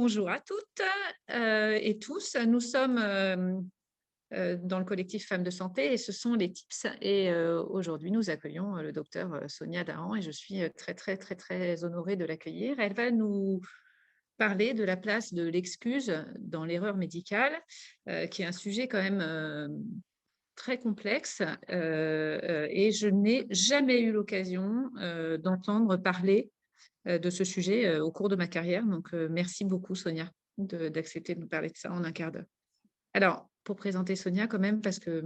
Bonjour à toutes et tous. Nous sommes dans le collectif Femmes de Santé et ce sont les TIPS. Et aujourd'hui, nous accueillons le docteur Sonia Dahan et je suis très, très, très, très honorée de l'accueillir. Elle va nous parler de la place de l'excuse dans l'erreur médicale, qui est un sujet quand même très complexe et je n'ai jamais eu l'occasion d'entendre parler de ce sujet au cours de ma carrière. Donc, merci beaucoup, Sonia, d'accepter de nous parler de ça en un quart d'heure. Alors, pour présenter Sonia quand même, parce que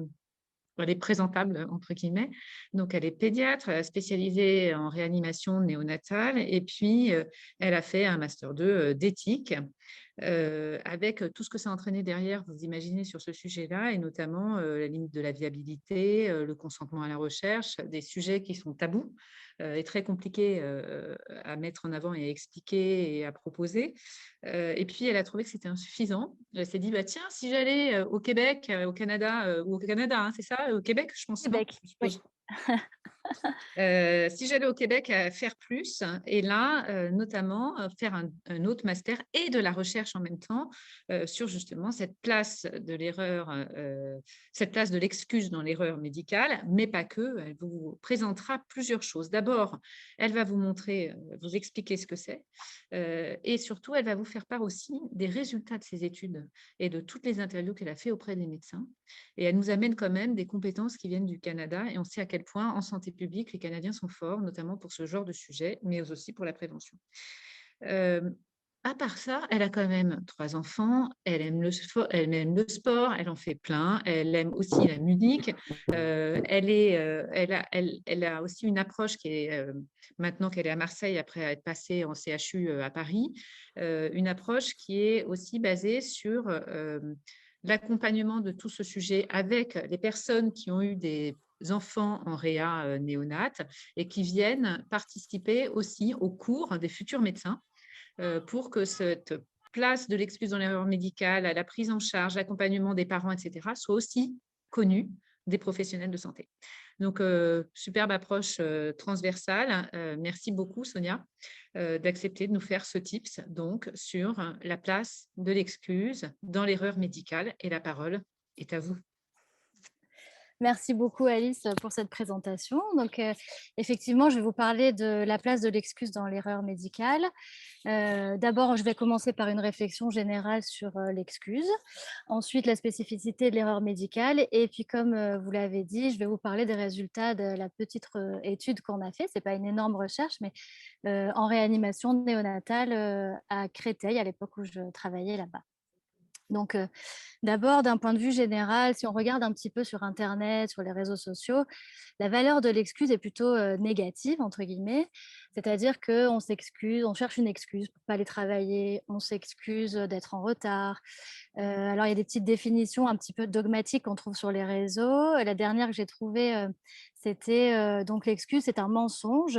elle est présentable, entre guillemets. Donc, elle est pédiatre, spécialisée en réanimation néonatale et puis elle a fait un master 2 d'éthique avec tout ce que ça a entraîné derrière, vous imaginez, sur ce sujet-là et notamment la limite de la viabilité, le consentement à la recherche, des sujets qui sont tabous et très compliqués à mettre en avant et à expliquer et à proposer. Et puis, elle a trouvé que c'était insuffisant. Elle s'est dit, bah, tiens, si j'allais au Québec, au Canada, ou au Canada, hein, c'est ça, au Québec, je pense, non, Québec, je oui. suppose. Si j'allais au Québec faire plus, et là, notamment, faire un autre master et de la recherche en même temps sur justement cette place de l'erreur, cette place de l'excuse dans l'erreur médicale, mais pas que. Elle vous présentera plusieurs choses. D'abord, elle va vous montrer, vous expliquer ce que c'est, et surtout, elle va vous faire part aussi des résultats de ses études et de toutes les interviews qu'elle a fait auprès des médecins. Et elle nous amène quand même des compétences qui viennent du Canada. Et on sait à quel point, en santé publique, les Canadiens sont forts, notamment pour ce genre de sujet, mais aussi pour la prévention. Euh, à part ça, elle a quand même 3 enfants, elle aime le sport, elle en fait plein, elle aime aussi la musique. Elle a aussi une approche qui est, maintenant qu'elle est à Marseille, après être passée en CHU à Paris, une approche qui est aussi basée sur l'accompagnement de tout ce sujet avec les personnes qui ont eu des enfants en réa néonate et qui viennent participer aussi aux cours des futurs médecins pour que cette place de l'excuse dans l'erreur médicale, à la prise en charge, l'accompagnement des parents, etc., soit aussi connue des professionnels de santé. Donc, superbe approche transversale. Merci beaucoup, Sonia, d'accepter de nous faire ce tips donc, sur la place de l'excuse dans l'erreur médicale. Et la parole est à vous. Merci beaucoup Alice pour cette présentation. Donc, effectivement, je vais vous parler de la place de l'excuse dans l'erreur médicale. D'abord, je vais commencer par une réflexion générale sur l'excuse. Ensuite, la spécificité de l'erreur médicale. Et puis, comme vous l'avez dit, je vais vous parler des résultats de la petite étude qu'on a fait. Ce n'est pas une énorme recherche, mais en réanimation néonatale à Créteil, à l'époque où je travaillais là-bas. Donc, d'abord, d'un point de vue général, si on regarde un petit peu sur Internet, sur les réseaux sociaux, la valeur de l'excuse est plutôt négative, entre guillemets. C'est-à-dire qu'on s'excuse, on cherche une excuse pour ne pas aller travailler, on s'excuse d'être en retard. Alors, il y a des petites définitions un petit peu dogmatiques qu'on trouve sur les réseaux. La dernière que j'ai trouvée, c'était donc l'excuse, c'est un mensonge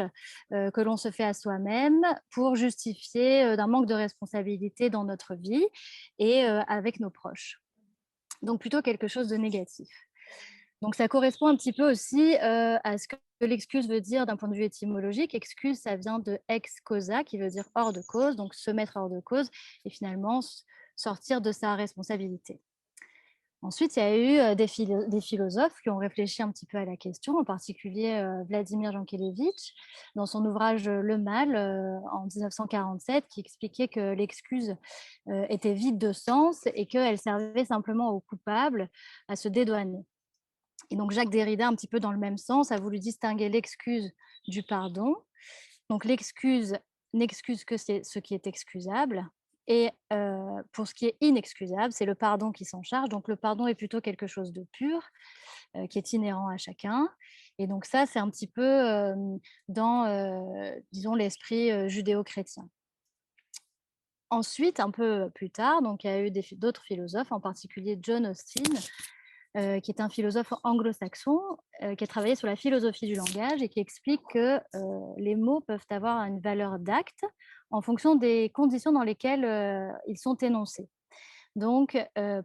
que l'on se fait à soi-même pour justifier d'un manque de responsabilité dans notre vie et avec nos proches. Donc, plutôt quelque chose de négatif. Donc, ça correspond un petit peu aussi à ce que l'excuse veut dire d'un point de vue étymologique. Excuse, ça vient de ex causa, qui veut dire hors de cause, donc se mettre hors de cause et finalement sortir de sa responsabilité. Ensuite, il y a eu des philosophes qui ont réfléchi un petit peu à la question, en particulier Vladimir Jankélévitch, dans son ouvrage Le Mal, en 1947, qui expliquait que l'excuse était vide de sens et qu'elle servait simplement aux coupables à se dédouaner. Et donc Jacques Derrida, un petit peu dans le même sens, a voulu distinguer l'excuse du pardon. Donc l'excuse n'excuse que ce qui est excusable. Et pour ce qui est inexcusable, c'est le pardon qui s'en charge. Donc le pardon est plutôt quelque chose de pur, qui est inhérent à chacun. Et donc ça, c'est un petit peu dans, disons, l'esprit judéo-chrétien. Ensuite, un peu plus tard, donc, il y a eu d'autres philosophes, en particulier John Austin, qui est un philosophe anglo-saxon, qui a travaillé sur la philosophie du langage et qui explique que les mots peuvent avoir une valeur d'acte en fonction des conditions dans lesquelles ils sont énoncés. Donc,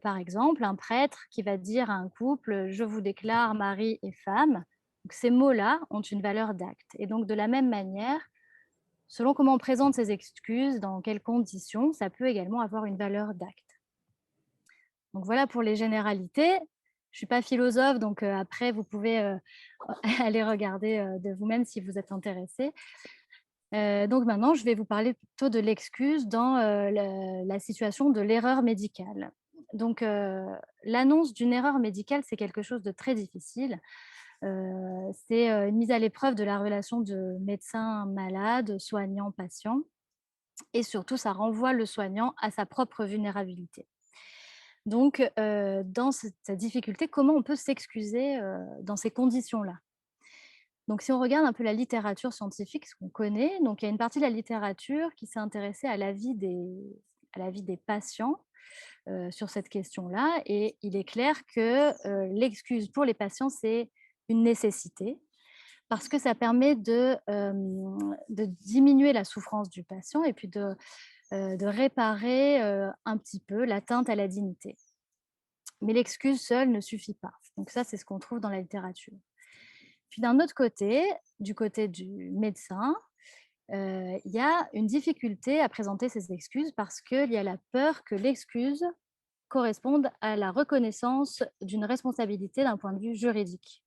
par exemple, un prêtre qui va dire à un couple « je vous déclare mari et femme », donc ces mots-là ont une valeur d'acte. Et donc, de la même manière, Selon comment on présente ses excuses, dans quelles conditions, ça peut également avoir une valeur d'acte. Donc voilà pour les généralités. Je ne suis pas philosophe, donc après, vous pouvez aller regarder de vous-même si vous êtes intéressé. Donc maintenant, je vais vous parler plutôt de l'excuse dans la situation de l'erreur médicale. Donc, l'annonce d'une erreur médicale, c'est quelque chose de très difficile. C'est une mise à l'épreuve de la relation de médecin-malade, soignant-patient, et surtout, ça renvoie le soignant à sa propre vulnérabilité. Donc, dans cette difficulté, comment on peut s'excuser dans ces conditions-là? Donc, si on regarde un peu la littérature scientifique, ce qu'on connaît, donc il y a une partie de la littérature qui s'est intéressée à la vie des patients sur cette question-là. Et il est clair que l'excuse pour les patients, c'est une nécessité parce que ça permet de diminuer la souffrance du patient et puis de réparer un petit peu l'atteinte à la dignité. Mais l'excuse seule ne suffit pas. Donc ça, c'est ce qu'on trouve dans la littérature. Puis d'un autre côté, du côté du médecin, il y a une difficulté à présenter ces excuses parce qu'il y a la peur que l'excuse corresponde à la reconnaissance d'une responsabilité d'un point de vue juridique.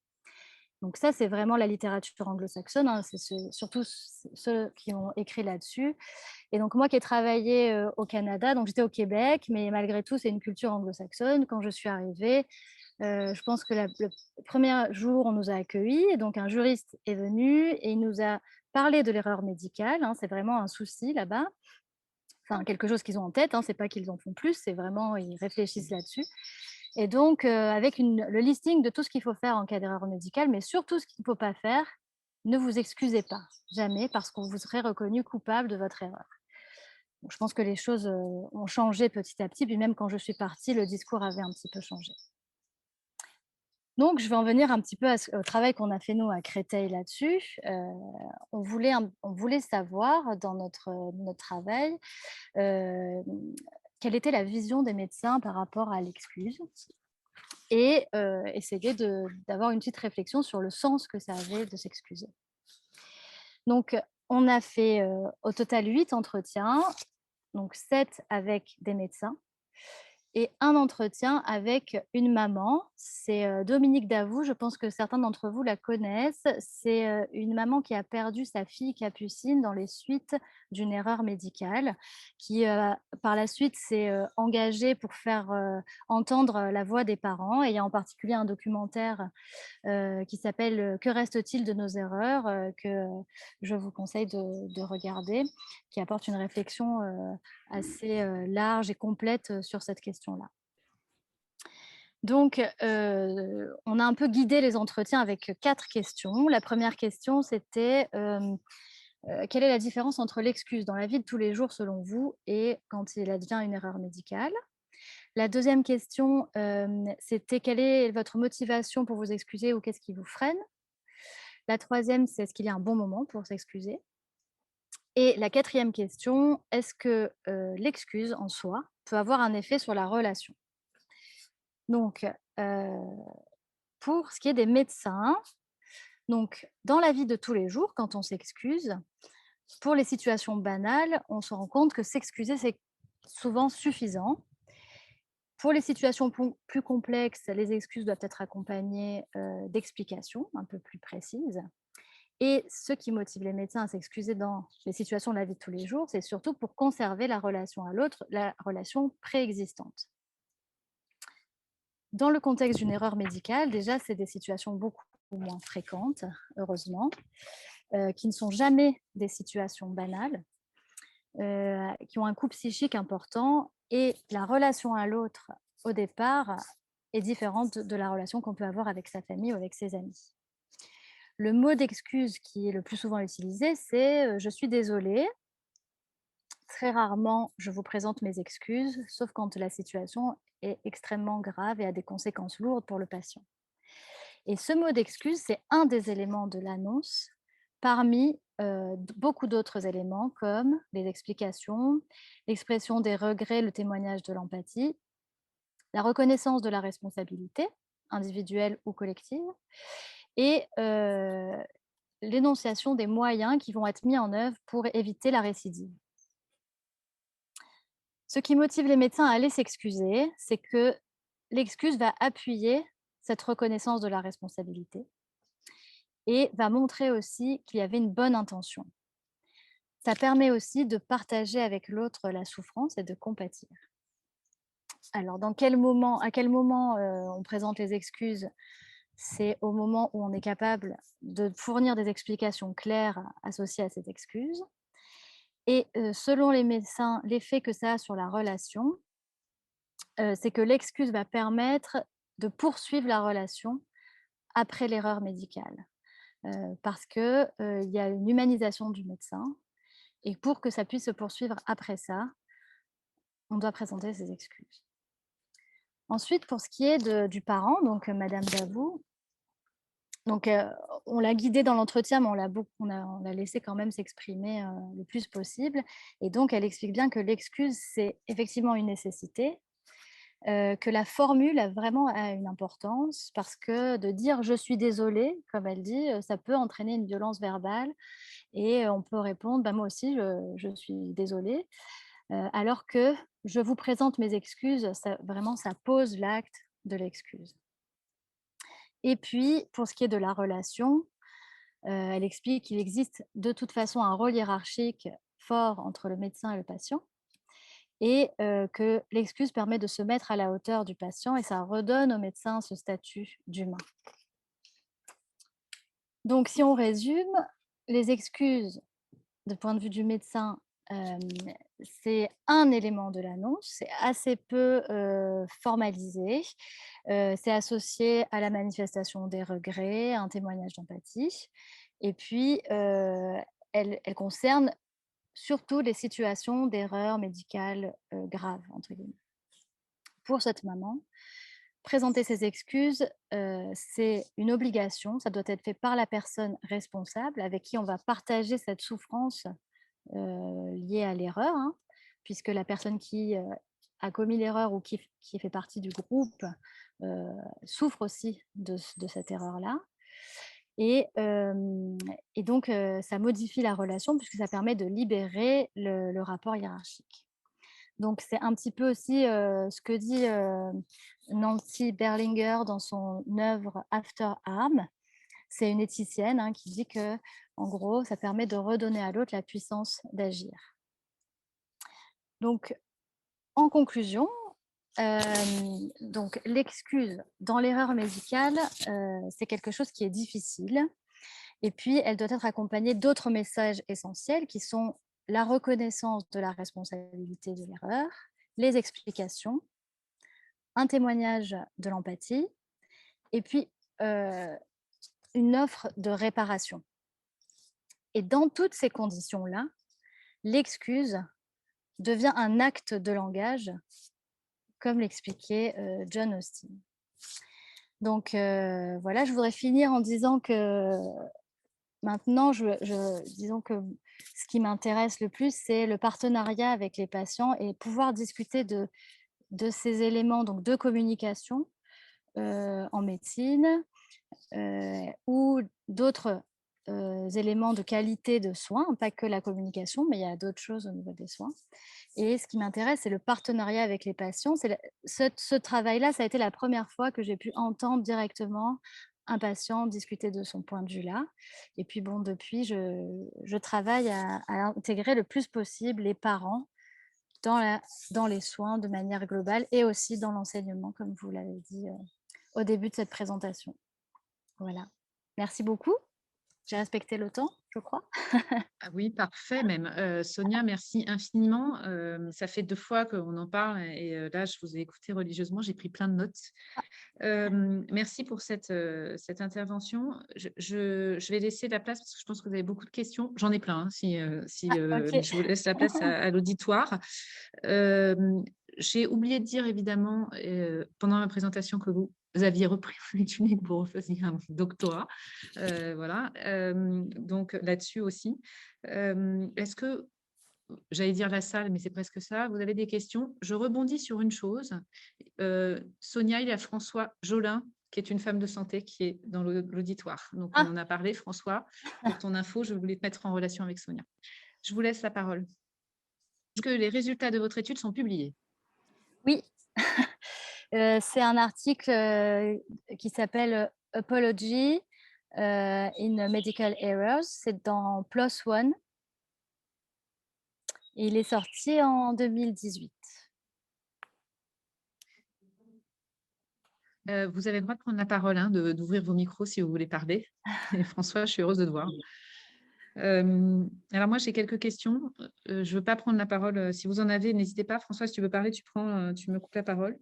Donc ça, c'est vraiment la littérature anglo-saxonne, hein, c'est surtout ceux qui ont écrit là-dessus. Et donc moi qui ai travaillé au Canada, donc j'étais au Québec, mais malgré tout, c'est une culture anglo-saxonne. Quand je suis arrivée, je pense que le premier jour, on nous a accueillis, et donc un juriste est venu et il nous a parlé de l'erreur médicale, hein, c'est vraiment un souci là-bas, enfin quelque chose qu'ils ont en tête, hein, c'est pas qu'ils en font plus, c'est vraiment, ils réfléchissent là-dessus. Et donc, avec le listing de tout ce qu'il faut faire en cas d'erreur médicale, mais surtout ce qu'il ne faut pas faire, ne vous excusez pas, jamais, parce qu'on vous serait reconnu coupable de votre erreur. Donc, je pense que les choses ont changé petit à petit, puis même quand je suis partie, le discours avait un petit peu changé. Donc, je vais en venir un petit peu au travail qu'on a fait nous à Créteil là-dessus. On voulait savoir dans notre travail quelle était la vision des médecins par rapport à l'excuse et essayer d'avoir une petite réflexion sur le sens que ça avait de s'excuser. Donc, on a fait au total 8 entretiens, donc 7 avec des médecins et un entretien avec une maman. C'est Dominique Davout, je pense que certains d'entre vous la connaissent. C'est une maman qui a perdu sa fille Capucine dans les suites d'une erreur médicale, qui par la suite s'est engagée pour faire entendre la voix des parents. Et il y a en particulier un documentaire qui s'appelle Que reste-t-il de nos erreurs que je vous conseille de regarder, qui apporte une réflexion assez large et complète sur cette question-là. Donc, on a un peu guidé les entretiens avec 4 questions. La première question, c'était quelle est la différence entre l'excuse dans la vie de tous les jours selon vous et quand il advient une erreur médicale? La deuxième question, c'était quelle est votre motivation pour vous excuser ou qu'est-ce qui vous freine? La troisième, c'est est-ce qu'il y a un bon moment pour s'excuser? Et la quatrième question, est-ce que l'excuse en soi peut avoir un effet sur la relation? Donc, pour ce qui est des médecins, donc dans la vie de tous les jours, quand on s'excuse, pour les situations banales, on se rend compte que s'excuser, c'est souvent suffisant. Pour les situations plus complexes, les excuses doivent être accompagnées d'explications un peu plus précises. Et ce qui motive les médecins à s'excuser dans les situations de la vie de tous les jours, c'est surtout pour conserver la relation à l'autre, la relation préexistante. Dans le contexte d'une erreur médicale, déjà, c'est des situations beaucoup moins fréquentes, heureusement, qui ne sont jamais des situations banales, qui ont un coût psychique important et la relation à l'autre, au départ, est différente de la relation qu'on peut avoir avec sa famille ou avec ses amis. Le mot d'excuse qui est le plus souvent utilisé, c'est je suis désolée. Très rarement, je vous présente mes excuses, sauf quand la situation est extrêmement grave et a des conséquences lourdes pour le patient. Et ce mot d'excuse, c'est un des éléments de l'annonce parmi beaucoup d'autres éléments comme les explications, l'expression des regrets, le témoignage de l'empathie, la reconnaissance de la responsabilité individuelle ou collective et l'énonciation des moyens qui vont être mis en œuvre pour éviter la récidive. Ce qui motive les médecins à aller s'excuser, c'est que l'excuse va appuyer cette reconnaissance de la responsabilité et va montrer aussi qu'il y avait une bonne intention. Ça permet aussi de partager avec l'autre la souffrance et de compatir. Alors, à quel moment on présente les excuses? C'est au moment où on est capable de fournir des explications claires associées à cette excuse. Et selon les médecins, l'effet que ça a sur la relation, c'est que l'excuse va permettre de poursuivre la relation après l'erreur médicale. Parce que, il y a une humanisation du médecin et pour que ça puisse se poursuivre après ça, on doit présenter ses excuses. Ensuite, pour ce qui est du parent, donc madame Davout, donc on l'a guidée dans l'entretien, mais on l'a laissé quand même s'exprimer, le plus possible et donc elle explique bien que l'excuse, c'est effectivement une nécessité, que la formule a vraiment a une importance parce que de dire: «Je suis désolée», comme elle dit, ça peut entraîner une violence verbale et on peut répondre: «Bah, moi aussi je suis désolée», alors que «Je vous présente mes excuses», ça vraiment ça pose l'acte de l'excuse. Et puis pour ce qui est de la relation, elle explique qu'il existe de toute façon un rôle hiérarchique fort entre le médecin et le patient et que l'excuse permet de se mettre à la hauteur du patient et ça redonne au médecin ce statut d'humain. Donc si on résume, les excuses de point de vue du médecin, hem, c'est un élément de l'annonce, c'est assez peu, formalisé, c'est associé à la manifestation des regrets, à un témoignage d'empathie et puis, elle concerne surtout les situations d'erreurs médicales, «graves» entre guillemets. Pour cette maman, présenter ses excuses, c'est une obligation, ça doit être fait par la personne responsable avec qui on va partager cette souffrance, liée à l'erreur, hein, puisque la personne qui, a commis l'erreur ou qui fait partie du groupe, heu, souffre aussi de cette erreur-là et hem et donc ça modifie la relation puisque ça permet de libérer le rapport hiérarchique. Donc c'est un petit peu aussi, ce que dit, Nancy Berlinger dans son œuvre After Harm. C'est une éthicienne, hein, qui dit que, en gros, ça permet de redonner à l'autre la puissance d'agir. Donc en conclusion, donc l'excuse dans l'erreur médicale, c'est quelque chose qui est difficile et puis elle doit être accompagnée d'autres messages essentiels qui sont la reconnaissance de la responsabilité de l'erreur, les explications, un témoignage de l'empathie et puis, heu, une offre de réparation et dans toutes ces conditions-là, l'excuse devient un acte de langage, comme l'expliquait, John Austin. Donc voilà, je voudrais finir en disant que maintenant disons que ce qui m'intéresse le plus, c'est le partenariat avec les patients et pouvoir discuter de ces éléments donc de communication, en médecine, ou d'autres, éléments de qualité de soins, pas que la communication, mais il y a d'autres choses au niveau des soins et ce qui m'intéresse, c'est le partenariat avec les patients. C'est la ce travail-là, ça a été la première fois que j'ai pu entendre directement un patient discuter de son point de vue-là et puis bon, depuis, je travaille à intégrer le plus possible les parents dans la dans les soins de manière globale et aussi dans l'enseignement, comme vous l'avez dit, au début de cette présentation. Voilà. Merci beaucoup. J'ai respecté le temps, je crois. Ah oui, parfait même. Sonia, merci infiniment. Ça fait 2 fois qu'on en parle et là, je vous ai écouté religieusement, j'ai pris plein de notes. Merci pour cette intervention. Je vais laisser la place parce que je pense que vous avez beaucoup de questions. J'en ai plein, hein, mais OK. je vous laisse la place à l'auditoire. Hem, j'ai oublié de dire évidemment, pendant ma présentation que vous aviez repris vos études et que vous refaisiez un doctorat. Voilà, donc là-dessus aussi. Est-ce que j'allais dire la salle, mais c'est presque ça. Vous avez des questions? Je rebondis sur une chose. Sonia, il y a François Jolin qui est une femme de santé qui est dans l'auditoire. Donc, on Ah, en a parlé, François. Pour ton info, je voulais te mettre en relation avec Sonia. Je vous laisse la parole. Est-ce que les résultats de votre étude sont publiés? oui, c'est un article qui s'appelle Apology in Medical Errors. C'est dans PLOS ONE. Il est sorti en 2018. Vous avez le droit de prendre la parole, hein, d'ouvrir vos micros si vous voulez parler. Et François, je suis heureuse de te voir. Alors moi, j'ai quelques questions. Je ne veux pas prendre la parole. Si vous en avez, n'hésitez pas. François, si tu veux parler, tu me coupes la parole.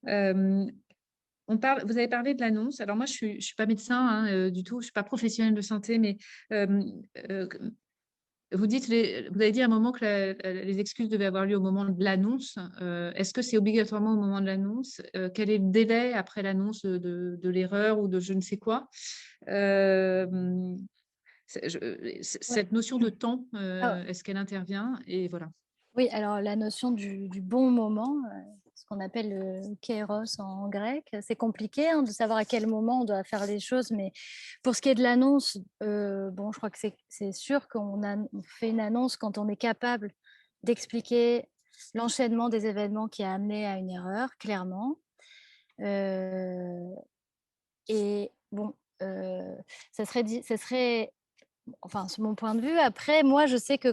Vous avez parlé de l'annonce. Alors moi, je suis pas médecin hein, du tout. Je suis pas professionnelle de santé, mais vous avez dit à un moment que les excuses devaient avoir lieu au moment de l'annonce. Est-ce que c'est obligatoirement au moment de l'annonce? Quel est le délai après l'annonce de l'erreur ou de je ne sais quoi? Cette notion de temps, est-ce qu'elle intervient? Et voilà. Oui, alors la notion du bon moment, ce qu'on appelle le kairos en grec, c'est compliqué hein, de savoir à quel moment on doit faire les choses, mais pour ce qui est de l'annonce, bon, je crois que c'est sûr qu'on fait une annonce quand on est capable d'expliquer l'enchaînement des événements qui a amené à une erreur, clairement. Et bon, ça serait enfin, c'est mon point de vue. Après, moi, je sais que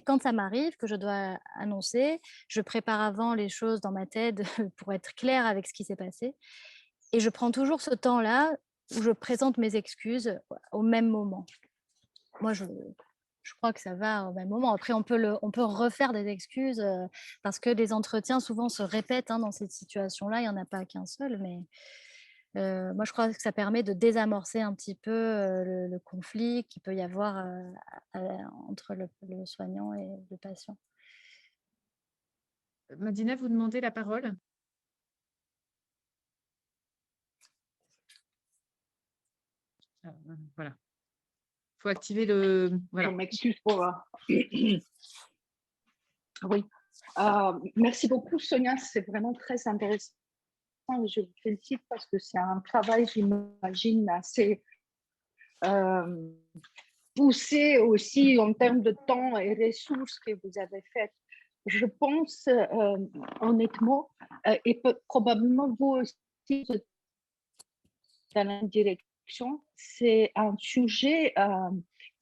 quand ça m'arrive, que je dois annoncer, je prépare avant les choses dans ma tête pour être claire avec ce qui s'est passé. Et je prends toujours ce temps-là où je présente mes excuses au même moment. Moi, je crois que ça va au même moment. Après, on peut refaire des excuses parce que les entretiens souvent se répètent hein, dans cette situation-là. Il n'y en a pas qu'un seul, mais moi, je crois que ça permet de désamorcer un petit peu le conflit qu'il peut y avoir entre le soignant et le patient. Madina, vous demandez la parole? Voilà. Il faut activer le… Voilà. Je m'excuse pour… Oui. Merci beaucoup, Sonia. C'est vraiment très intéressant. Je vous félicite parce que c'est un travail, j'imagine, assez poussé aussi en termes de temps et ressources que vous avez fait. Je pense honnêtement, et probablement vous aussi, dans la même direction, c'est un sujet,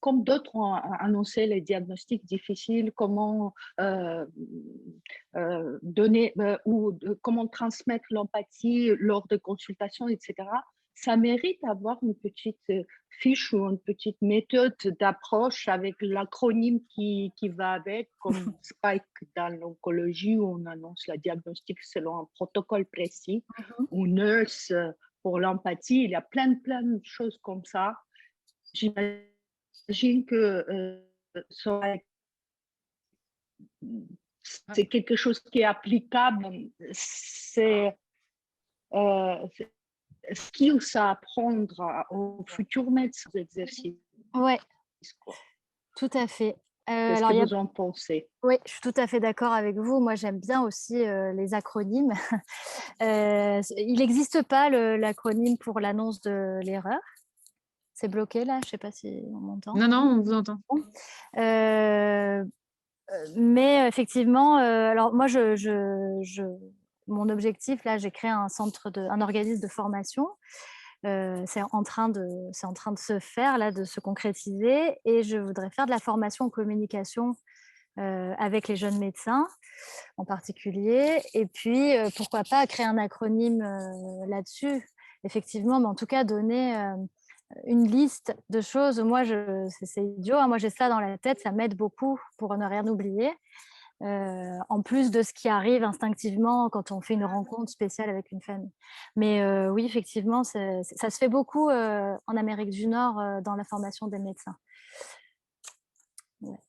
comme d'autres ont annoncé les diagnostics difficiles, comment donner ou comment transmettre l'empathie lors de consultations, etc. Ça mérite d'avoir une petite fiche ou une petite méthode d'approche avec l'acronyme qui va avec, comme Spike dans l'oncologie où on annonce le diagnostic selon un protocole précis, ou NURSE pour l'empathie. Il y a plein de choses comme ça. J'imagine que c'est quelque chose qui est applicable. C'est skills à apprendre aux futurs médecins d'exercice. Oui, tout à fait. Qu'est-ce que vous en pensez? Oui, je suis tout à fait d'accord avec vous. Moi, j'aime bien aussi les acronymes. Il n'existe pas l'acronyme pour l'annonce de l'erreur. C'est bloqué là, je ne sais pas si on m'entend. Non, on vous entend. Mais effectivement, alors moi, mon objectif, là, j'ai créé un organisme de formation. C'est en train de se faire, là, de se concrétiser. Et je voudrais faire de la formation en communication avec les jeunes médecins en particulier. Et puis, pourquoi pas créer un acronyme là-dessus, effectivement, mais en tout cas, donner une liste de choses. Moi, c'est idiot, hein, moi j'ai ça dans la tête, ça m'aide beaucoup pour ne rien oublier. En plus de ce qui arrive instinctivement quand on fait une rencontre spéciale avec une famille. Mais oui, effectivement, ça se fait beaucoup en Amérique du Nord dans la formation des médecins. Ouais.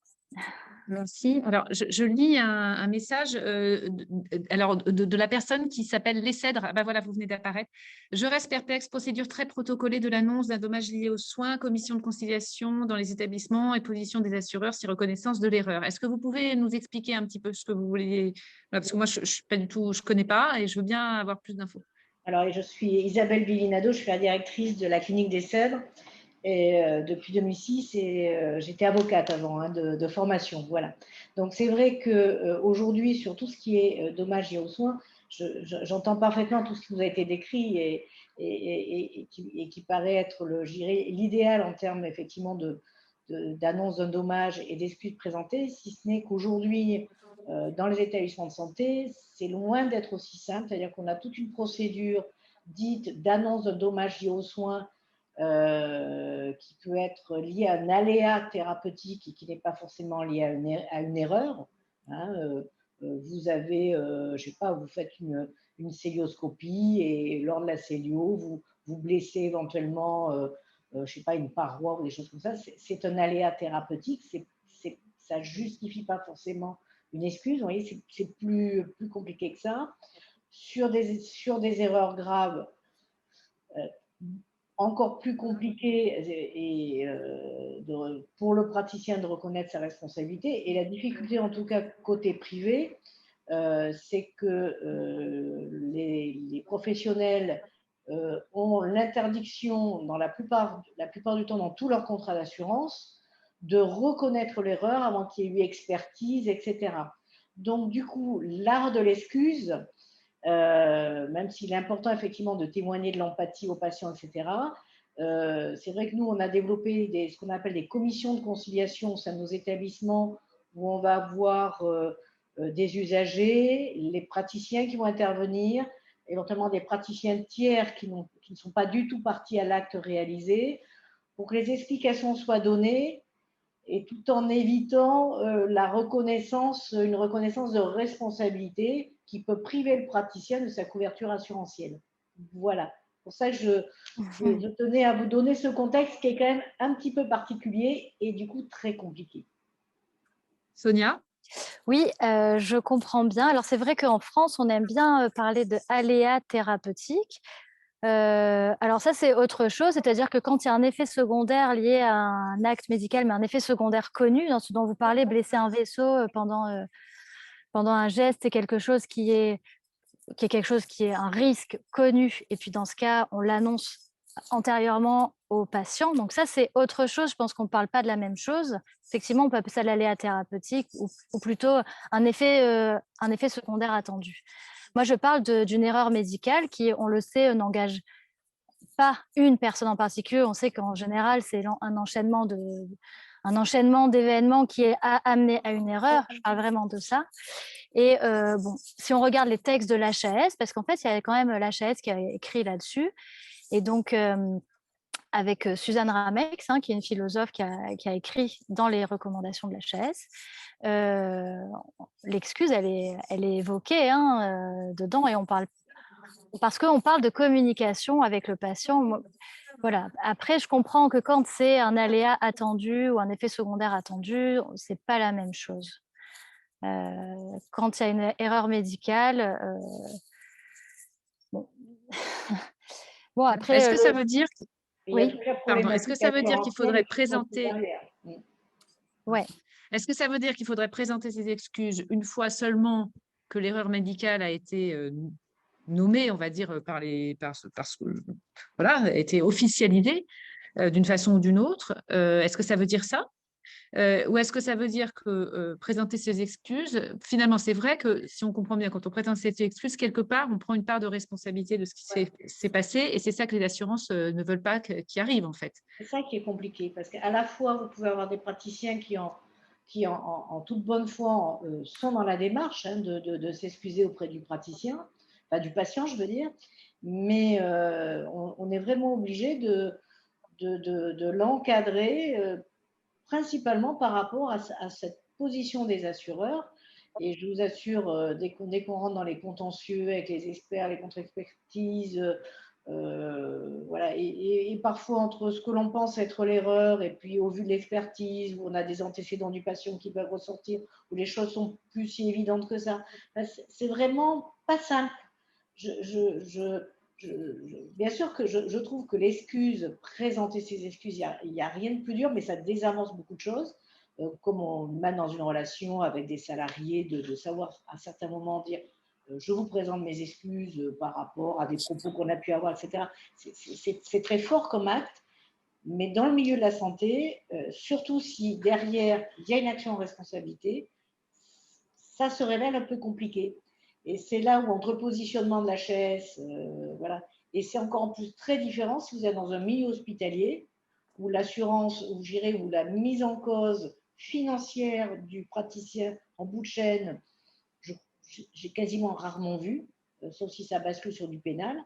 Merci. Alors, je lis un message de la personne qui s'appelle Les Cèdres. Ben voilà, vous venez d'apparaître. Je reste perplexe, procédure très protocolée de l'annonce d'un dommage lié aux soins, commission de conciliation dans les établissements et position des assureurs si reconnaissance de l'erreur. Est-ce que vous pouvez nous expliquer un petit peu ce que vous voulez? Parce que moi, je suis pas du tout, je connais pas et je veux bien avoir plus d'infos. Alors, je suis Isabelle Billinado, je suis la directrice de la clinique des Cèdres et, depuis 2006 et j'étais avocate avant de formation. Voilà. Donc, c'est vrai qu'aujourd'hui, sur tout ce qui est dommages liés aux soins, j'entends parfaitement tout ce qui vous a été décrit et qui paraît être l'idéal en termes effectivement d'annonce d'un dommage et d'excuses présentées, si ce n'est qu'aujourd'hui, dans les établissements de santé, c'est loin d'être aussi simple, c'est-à-dire qu'on a toute une procédure dite d'annonce de dommages liés aux soins qui peut être liée à un aléa thérapeutique et qui n'est pas forcément lié à une erreur. Hein, vous avez, je sais pas, vous faites une célioscopie et lors de la célio, vous blessez éventuellement, je sais pas, une paroi ou des choses comme ça. C'est un aléa thérapeutique, ça justifie pas forcément une excuse. Vous voyez, c'est plus compliqué que ça. Sur des erreurs graves, encore plus compliqué pour le praticien de reconnaître sa responsabilité. Et la difficulté, en tout cas côté privé, c'est que les professionnels ont l'interdiction, la plupart du temps, dans tous leurs contrats d'assurance, de reconnaître l'erreur avant qu'il y ait eu expertise, etc. Donc, du coup, l'art de l'excuse, même s'il est important effectivement de témoigner de l'empathie aux patients, etc., c'est vrai que nous, on a développé ce qu'on appelle des commissions de conciliation au sein de nos établissements où on va avoir des usagers, les praticiens qui vont intervenir, éventuellement des praticiens tiers qui ne sont pas du tout partis à l'acte réalisé, pour que les explications soient données et tout en évitant une reconnaissance de responsabilité qui peut priver le praticien de sa couverture assurantielle. Voilà. Pour ça, je tenais à vous donner ce contexte qui est quand même un petit peu particulier et du coup très compliqué. Sonia? Oui, je comprends bien. Alors, c'est vrai qu'en France, on aime bien parler de aléas thérapeutiques. Alors ça, c'est autre chose, c'est-à-dire que quand il y a un effet secondaire lié à un acte médical, mais un effet secondaire connu, dans ce dont vous parlez, blesser un vaisseau pendant un geste, c'est quelque chose qui est un risque connu, et puis dans ce cas, on l'annonce antérieurement au patient. Donc ça, c'est autre chose. Je pense qu'on ne parle pas de la même chose. Effectivement, on peut appeler ça l'aléa thérapeutique ou plutôt un effet secondaire attendu. Moi, je parle d'une erreur médicale qui, on le sait, n'engage pas une personne en particulier. On sait qu'en général, c'est un enchaînement d'événements qui est amené à une erreur. Je parle vraiment de ça. Et bon, si on regarde les textes de l'HAS, parce qu'en fait, il y a quand même l'HAS qui a écrit là-dessus. Et donc, avec Suzanne Ramex, qui est une philosophe qui a écrit dans les recommandations de l'HAS, l'excuse, elle est évoquée dedans, et parce qu'on parle de communication avec le patient. Voilà. Après, je comprends que quand c'est un aléa attendu ou un effet secondaire attendu, c'est pas la même chose. Quand il y a une erreur médicale, bon. Bon, après, est-ce que ça veut dire oui. Pardon, est-ce que ça veut dire qu'il faudrait présenter Ouais. Est-ce que ça veut dire qu'il faudrait présenter ses excuses une fois seulement que l'erreur médicale a été nommée, on va dire, voilà, a été officialisée d'une façon ou d'une autre? Est-ce que ça veut dire ça? Ou est-ce que ça veut dire que présenter ses excuses, finalement, c'est vrai que si on comprend bien, quand on présente ses excuses, quelque part, on prend une part de responsabilité de ce qui s'est passé, et c'est ça que les assurances ne veulent pas qui arrive, en fait. C'est ça qui est compliqué, parce qu'à la fois, vous pouvez avoir des praticiens qui, en toute bonne foi, sont dans la démarche de s'excuser auprès du praticien, enfin du patient, je veux dire, mais on est vraiment obligé de l'encadrer, principalement par rapport à cette position des assureurs. Et je vous assure, dès qu'on rentre dans les contentieux avec les experts, les contre-expertises, voilà, et parfois entre ce que l'on pense être l'erreur et puis au vu de l'expertise, où on a des antécédents du patient qui peuvent ressortir, où les choses sont plus si évidentes que ça, c'est vraiment pas simple. Bien sûr que je trouve que l'excuse, présenter ses excuses, il n'y a rien de plus dur, mais ça désavance beaucoup de choses. Comme on mène dans une relation avec des salariés, de savoir à certains moments dire je vous présente mes excuses par rapport à des propos qu'on a pu avoir, etc. C'est très fort comme acte, mais dans le milieu de la santé, surtout si derrière, il y a une action en responsabilité, ça se révèle un peu compliqué. Et c'est là où, entre le positionnement de la l'HS, voilà, et c'est encore en plus très différent si vous êtes dans un milieu hospitalier, où l'assurance, où la mise en cause financière du praticien en bout de chaîne, j'ai quasiment rarement vu, sauf si ça bascule sur du pénal.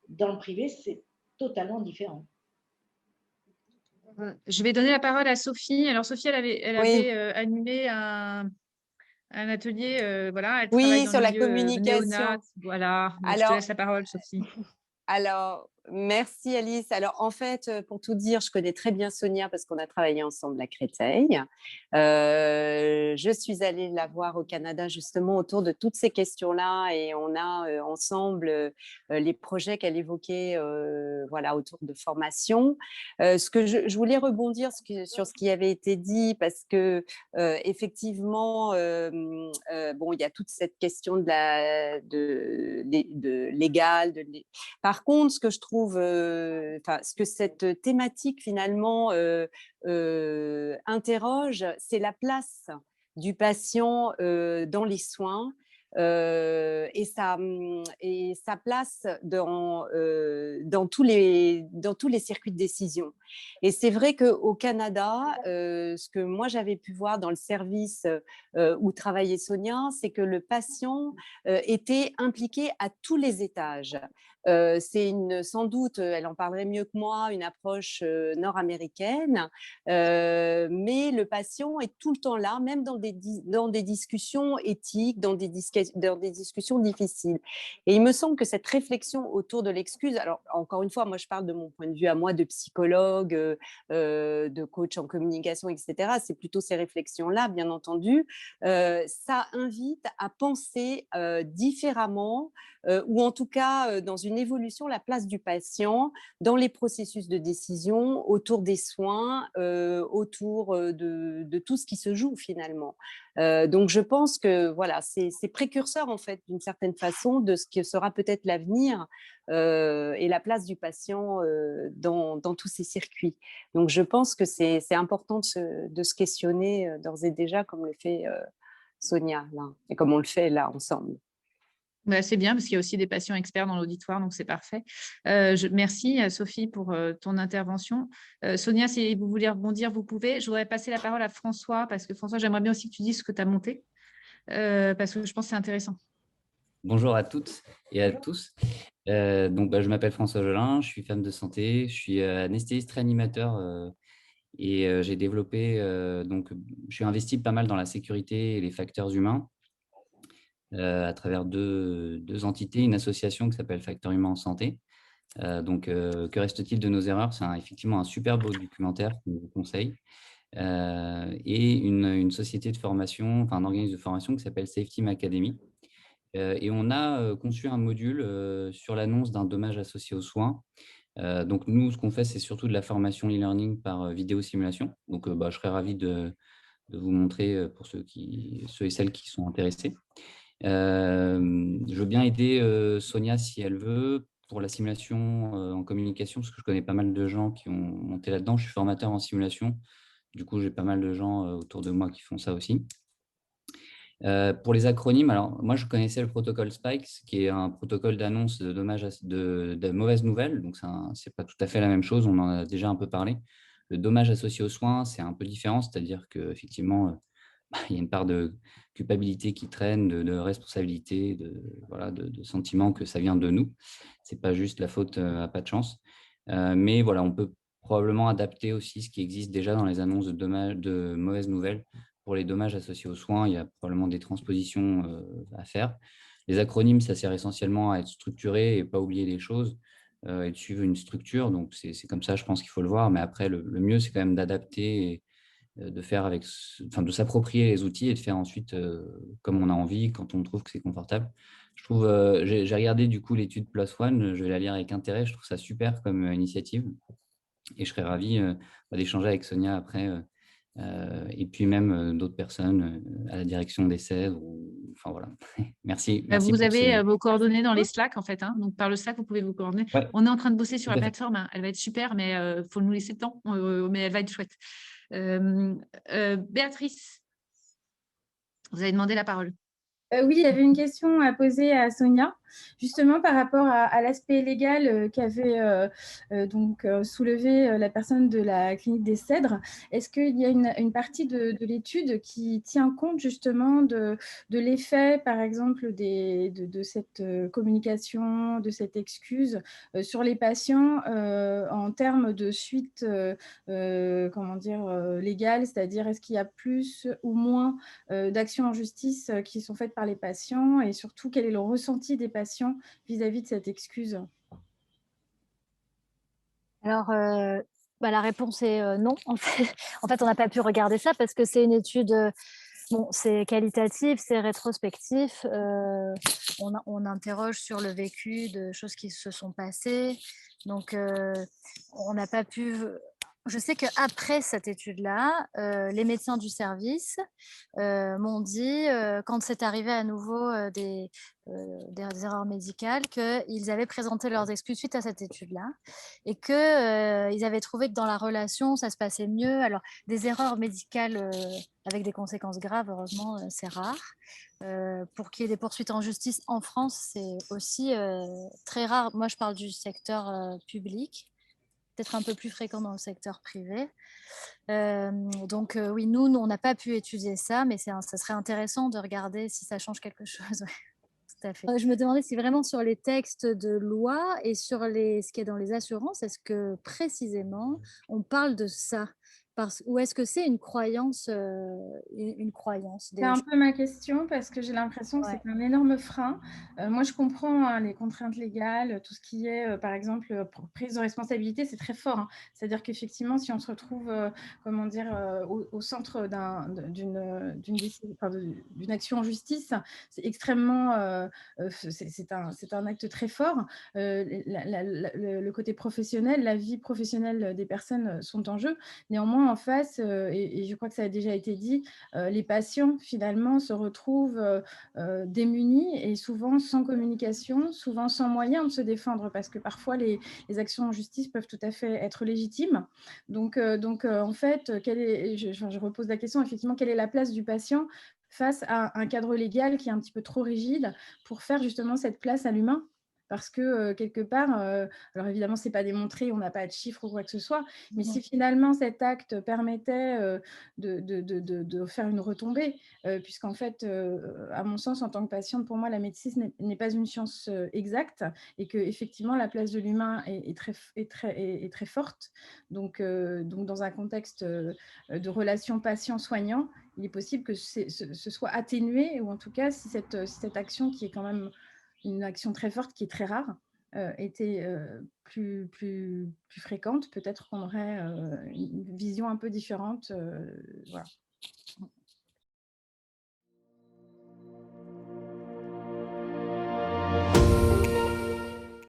Dans le privé, c'est totalement différent. Je vais donner la parole à Sophie. Alors, Sophie, elle Oui. avait animé un atelier. Voilà, elle travaille Oui, dans sur le la milieu néonat. communication. Voilà, donc je te Alors, laisse la parole, Sophie. Alors, merci Alice. Alors, en fait, pour tout dire, je connais très bien Sonia parce qu'on a travaillé ensemble à Créteil. Je suis allée la voir au Canada justement autour de toutes ces questions-là et on a ensemble les projets qu'elle évoquait voilà, autour de formation. Ce que je voulais rebondir sur ce qui avait été dit parce que effectivement, bon, il y a toute cette question de légale, par contre, ce que je trouve, ce que cette thématique finalement interroge, c'est la place du patient dans les soins et sa place dans tous les circuits de décision. Et c'est vrai qu'au Canada, ce que moi j'avais pu voir dans le service où travaillait Sonia, c'est que le patient était impliqué à tous les étages. C'est sans doute, elle en parlerait mieux que moi, une approche nord-américaine, mais le patient est tout le temps là, même dans des discussions éthiques, dans des discussions difficiles. Et il me semble que cette réflexion autour de l'excuse, alors encore une fois, moi je parle de mon point de vue à moi de psychologue, de coach en communication, etc. C'est plutôt ces réflexions-là, bien entendu. Ça invite à penser différemment ou en tout cas dans une évolution, la place du patient dans les processus de décision, autour des soins, autour de tout ce qui se joue finalement. Donc je pense que voilà, c'est précurseur en fait d'une certaine façon de ce que sera peut-être l'avenir et la place du patient dans tous ces circuits. Donc je pense que c'est important de se questionner d'ores et déjà comme le fait Sonia là, et comme on le fait là ensemble. Bah, c'est bien parce qu'il y a aussi des patients experts dans l'auditoire, donc c'est parfait. Merci Sophie pour ton intervention. Sonia, si vous voulez rebondir, vous pouvez. Je voudrais passer la parole à François parce que François, j'aimerais bien aussi que tu dises ce que tu as monté parce que je pense que c'est intéressant. Bonjour à toutes et à tous. Je m'appelle François Jolin, je suis femme de santé, je suis anesthésiste réanimateur et j'ai développé, je suis investi pas mal dans la sécurité et les facteurs humains à travers deux entités, une association qui s'appelle Facteurs Humains en Santé. Que reste-t-il de nos erreurs? C'est effectivement un super beau documentaire que je vous conseille. Et une société de formation, enfin un organisme de formation qui s'appelle Safety Academy. Et on a conçu un module sur l'annonce d'un dommage associé aux soins. Donc, nous, ce qu'on fait, c'est surtout de la formation e-learning par vidéo simulation. Donc, je serais ravi de vous montrer pour ceux et celles qui sont intéressés. Je veux bien aider Sonia si elle veut pour la simulation en communication, parce que je connais pas mal de gens qui ont monté là-dedans. Je suis formateur en simulation. Du coup, j'ai pas mal de gens autour de moi qui font ça aussi. Pour les acronymes, alors moi je connaissais le protocole Spikes, qui est un protocole d'annonce de dommages de mauvaises nouvelles, donc c'est pas tout à fait la même chose, on en a déjà un peu parlé. Le dommage associé aux soins, c'est un peu différent, c'est-à-dire qu'effectivement, il y a une part de culpabilité qui traîne, de responsabilité, de sentiment que ça vient de nous. C'est pas juste la faute à pas de chance. Mais voilà, on peut probablement adapter aussi ce qui existe déjà dans les annonces de mauvaises nouvelles. Pour les dommages associés aux soins, il y a probablement des transpositions à faire. Les acronymes, ça sert essentiellement à être structuré et pas oublier les choses et de suivre une structure. Donc, c'est comme ça, je pense qu'il faut le voir. Mais après, le mieux, c'est quand même d'adapter et de faire de s'approprier les outils et de faire ensuite comme on a envie, quand on trouve que c'est confortable. Je trouve, j'ai regardé du coup l'étude Plus One, je vais la lire avec intérêt. Je trouve ça super comme initiative et je serais ravi d'échanger avec Sonia après et puis même d'autres personnes à la direction des CEDRE. Enfin voilà. Merci. Merci Vous pour avez vos coordonnées dans les Slack, en fait. Donc, par le Slack, vous pouvez vous coordonner. Ouais, On est en train de bosser sur tout la à fait. plateforme. Elle va être super, mais il faut nous laisser le temps. Mais elle va être chouette. Béatrice, vous avez demandé la parole. Oui, il y avait une question à poser à Sonia, justement par rapport à l'aspect légal qu'avait soulevé la personne de la clinique des Cèdres. Est-ce qu'il y a une partie de l'étude qui tient compte justement de l'effet, par exemple, de cette communication, de cette excuse sur les patients en termes de suite légale, c'est-à-dire est-ce qu'il y a plus ou moins d'actions en justice qui sont faites par les patients et surtout quel est le ressenti des patients vis-à-vis de cette excuse? Alors, la réponse est non. En fait, on n'a pas pu regarder ça parce que c'est une étude, c'est qualitatif, c'est rétrospectif. On interroge sur le vécu de choses qui se sont passées. Donc, on n'a pas pu... Je sais qu'après cette étude-là, les médecins du service m'ont dit, quand c'est arrivé à nouveau des erreurs médicales, qu'ils avaient présenté leurs excuses suite à cette étude-là et qu'ils avaient trouvé que dans la relation, ça se passait mieux. Alors, des erreurs médicales avec des conséquences graves, heureusement, c'est rare. Pour qu'il y ait des poursuites en justice en France, c'est aussi très rare. Moi, je parle du secteur public, peut-être un peu plus fréquent dans le secteur privé. Donc oui, nous, on n'a pas pu étudier ça, mais ça serait intéressant de regarder si ça change quelque chose. Tout à fait. Je me demandais si vraiment sur les textes de loi et sur ce qui est dans les assurances, est-ce que précisément on parle de ça ou est-ce que c'est une croyance, C'est un peu ma question parce que j'ai l'impression que c'est un énorme frein. Moi, je comprends les contraintes légales, tout ce qui est, par exemple, prise de responsabilité, c'est très fort. C'est-à-dire qu'effectivement, si on se retrouve, au centre d'une action en justice, c'est extrêmement, c'est un acte très fort. Le côté professionnel, la vie professionnelle des personnes sont en jeu. Néanmoins, en face, et je crois que ça a déjà été dit, les patients finalement se retrouvent démunis et souvent sans communication, souvent sans moyen de se défendre parce que parfois les actions en justice peuvent tout à fait être légitimes. Donc en fait, je repose la question, effectivement, quelle est la place du patient face à un cadre légal qui est un petit peu trop rigide pour faire justement cette place à l'humain? Parce que quelque part, alors évidemment, ce n'est pas démontré, on n'a pas de chiffres ou quoi que ce soit, mais si finalement cet acte permettait de faire une retombée, puisqu'en fait, à mon sens, en tant que patiente, pour moi, la médecine n'est pas une science exacte et qu'effectivement, la place de l'humain est très forte. Donc, dans un contexte de relation patient-soignant, il est possible que ce soit atténué, ou en tout cas, si cette action qui est quand même une action très forte, qui est très rare, était plus fréquente, peut-être qu'on aurait une vision un peu différente. Voilà.